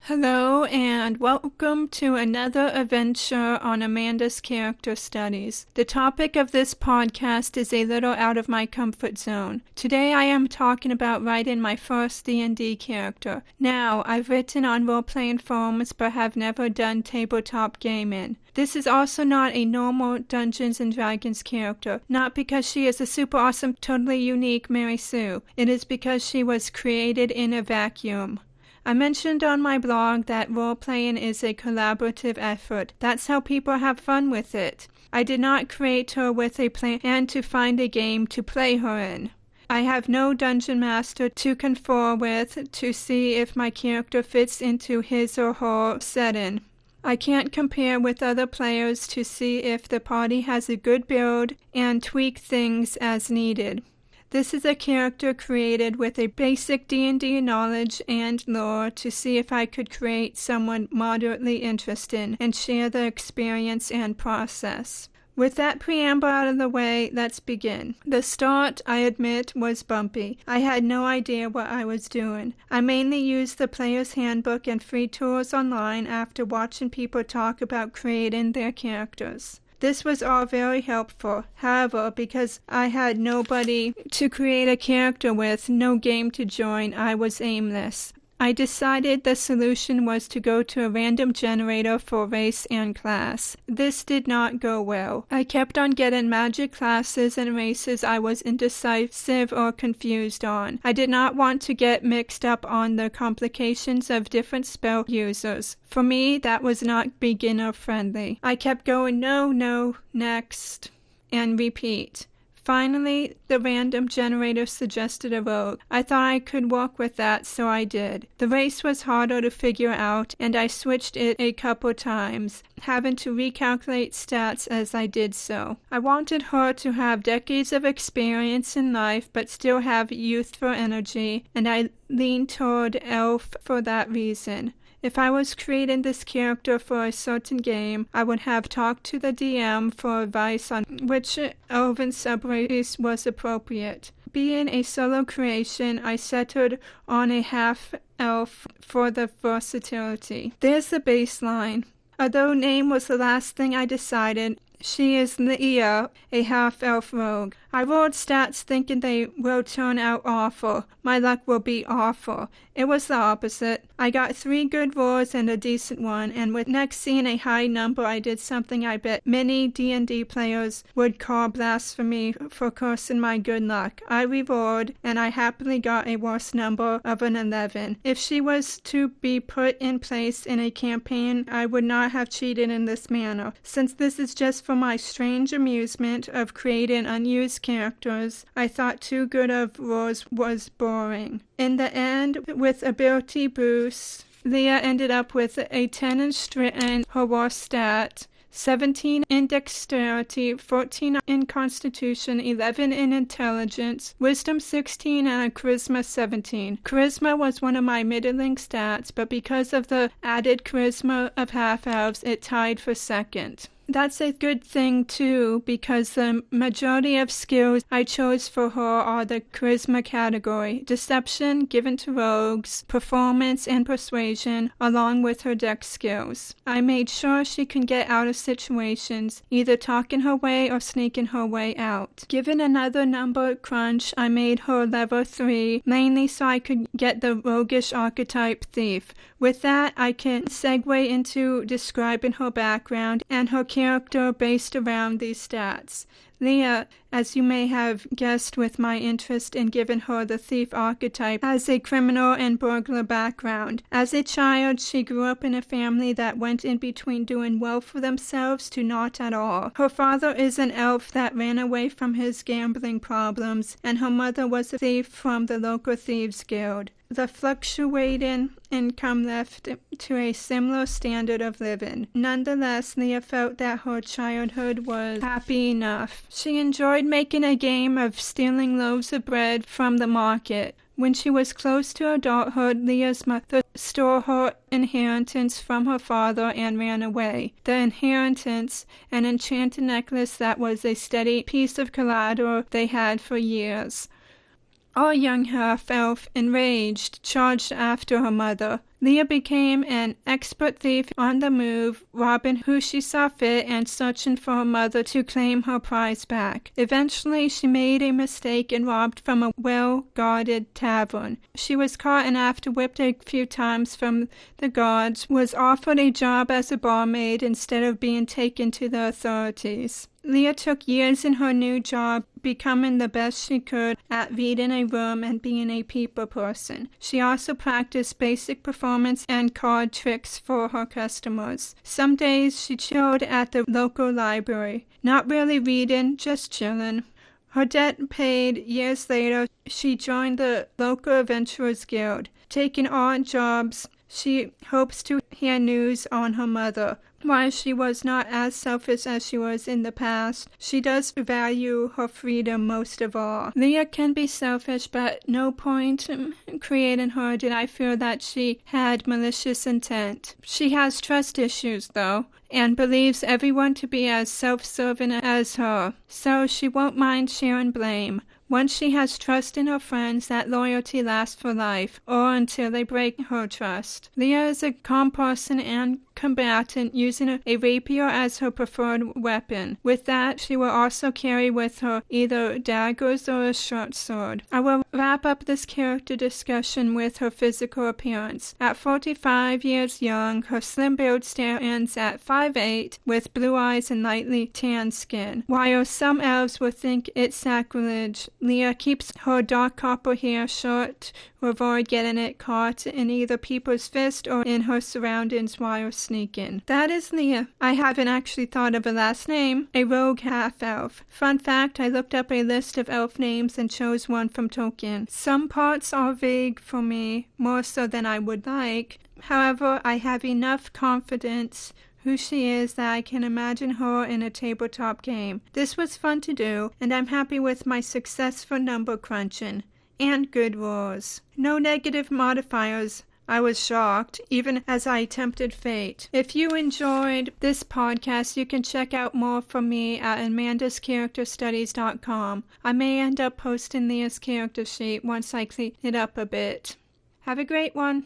Hello and welcome to another adventure on Amanda's Character Studies. The topic of this podcast is a little out of my comfort zone. Today I am talking about writing my first D&D character. Now, I've written on role-playing forums but have never done tabletop gaming. This is also not a normal Dungeons & Dragons character, not because she is a super awesome, totally unique Mary Sue. It is because she was created in a vacuum. I mentioned on my blog that role-playing is a collaborative effort. That's how people have fun with it. I did not create her with a plan to find a game to play her in. I have no dungeon master to confer with to see if my character fits into his or her setting. I can't compare with other players to see if the party has a good build and tweak things as needed. This is a character created with a basic D&D knowledge and lore to see if I could create someone moderately interesting and share the experience and process. With that preamble out of the way, let's begin. The start, I admit, was bumpy. I had no idea what I was doing. I mainly used the player's handbook and free tools online after watching people talk about creating their characters. This was all very helpful. However, because I had nobody to create a character with, no game to join, I was aimless. I decided the solution was to go to a random generator for race and class. This did not go well. I kept on getting magic classes and races I was indecisive or confused on. I did not want to get mixed up on the complications of different spell users. For me, that was not beginner-friendly. I kept going, no, next, and repeat. Finally, the random generator suggested a rogue. I thought I could work with that, so I did. The race was harder to figure out, and I switched it a couple times, having to recalculate stats as I did so. I wanted her to have decades of experience in life, but still have youthful energy, and I leaned toward elf for that reason. If I was creating this character for a certain game, I would have talked to the DM for advice on which elven subrace was appropriate. Being a solo creation, I settled on a half-elf for the versatility. There's the baseline. Although name was the last thing I decided, she is Leah, a half-elf rogue. I rolled stats thinking they will turn out awful. My luck will be awful. It was the opposite. I got 3 good rolls and a decent one, and with next seeing a high number, I did something I bet many D&D players would call blasphemy for cursing my good luck. I rerolled, and I happily got a worse number of an 11. If she was to be put in place in a campaign, I would not have cheated in this manner. Since this is just for my strange amusement of creating unused characters, I thought too good of rolls was boring. In the end, with ability boosts, Leah ended up with a 10 in strength and her worst stat, 17 in dexterity, 14 in constitution, 11 in intelligence, wisdom 16, and a charisma 17. Charisma was one of my middling stats, but because of the added charisma of half-elves, it tied for second. That's a good thing, too, because the majority of skills I chose for her are the charisma category: deception, given to rogues, performance, and persuasion, along with her dex skills. I made sure she could get out of situations, either talking her way or sneaking her way out. Given another number crunch, I made her level 3, mainly so I could get the roguish archetype thief. With that, I can segue into describing her background and her character based around these stats. Leah, as you may have guessed with my interest in giving her the thief archetype, has a criminal and burglar background. As a child, she grew up in a family that went in between doing well for themselves to not at all. Her father is an elf that ran away from his gambling problems, and her mother was a thief from the local thieves guild. The fluctuating income left to a similar standard of living. Nonetheless, Leah felt that her childhood was happy enough. She enjoyed making a game of stealing loaves of bread from the market. When she was close to adulthood, Leah's mother stole her inheritance from her father and ran away. The inheritance, an enchanted necklace that was a steady piece of collateral they had for years. Our young half-elf, enraged, charged after her mother. Leah became an expert thief on the move, robbing who she saw fit and searching for her mother to claim her prize back. Eventually, she made a mistake and robbed from a well-guarded tavern. She was caught and after whipped a few times from the guards, was offered a job as a barmaid instead of being taken to the authorities. Leah took years in her new job, becoming the best she could at reading a room and being a people person. She also practiced basic performance and card tricks for her customers. Some days she chilled at the local library, not really reading, just chilling. Her debt paid, years later, she joined the local Adventurers Guild. Taking odd jobs, she hopes to hear news on her mother. While she was not as selfish as she was in the past, she does value her freedom most of all. Leah can be selfish, but no point in creating her did I feel that she had malicious intent. She has trust issues, though, and believes everyone to be as self-serving as her, so she won't mind sharing blame. Once she has trust in her friends, that loyalty lasts for life, or until they break her trust. Leah is a calm person and combatant, using a rapier as her preferred weapon. With that, she will also carry with her either daggers or a short sword. I will wrap up this character discussion with her physical appearance. At 45 years young, her slim build stands at 5'8", with blue eyes and lightly tan skin. While some elves will think it's sacrilege, Leah keeps her dark copper hair short to avoid getting it caught in either people's fist or in her surroundings while sneaking. That is Leah. I haven't actually thought of a last name. A rogue half-elf. Fun fact, I looked up a list of elf names and chose one from Tolkien. Some parts are vague for me, more so than I would like. However, I have enough confidence who she is that I can imagine her in a tabletop game. This was fun to do, and I'm happy with my success for number crunching. And good rolls. No negative modifiers. I was shocked, even as I attempted fate. If you enjoyed this podcast, you can check out more from me at amandascharacterstudies.com. I may end up posting Leah's character sheet once I clean it up a bit. Have a great one.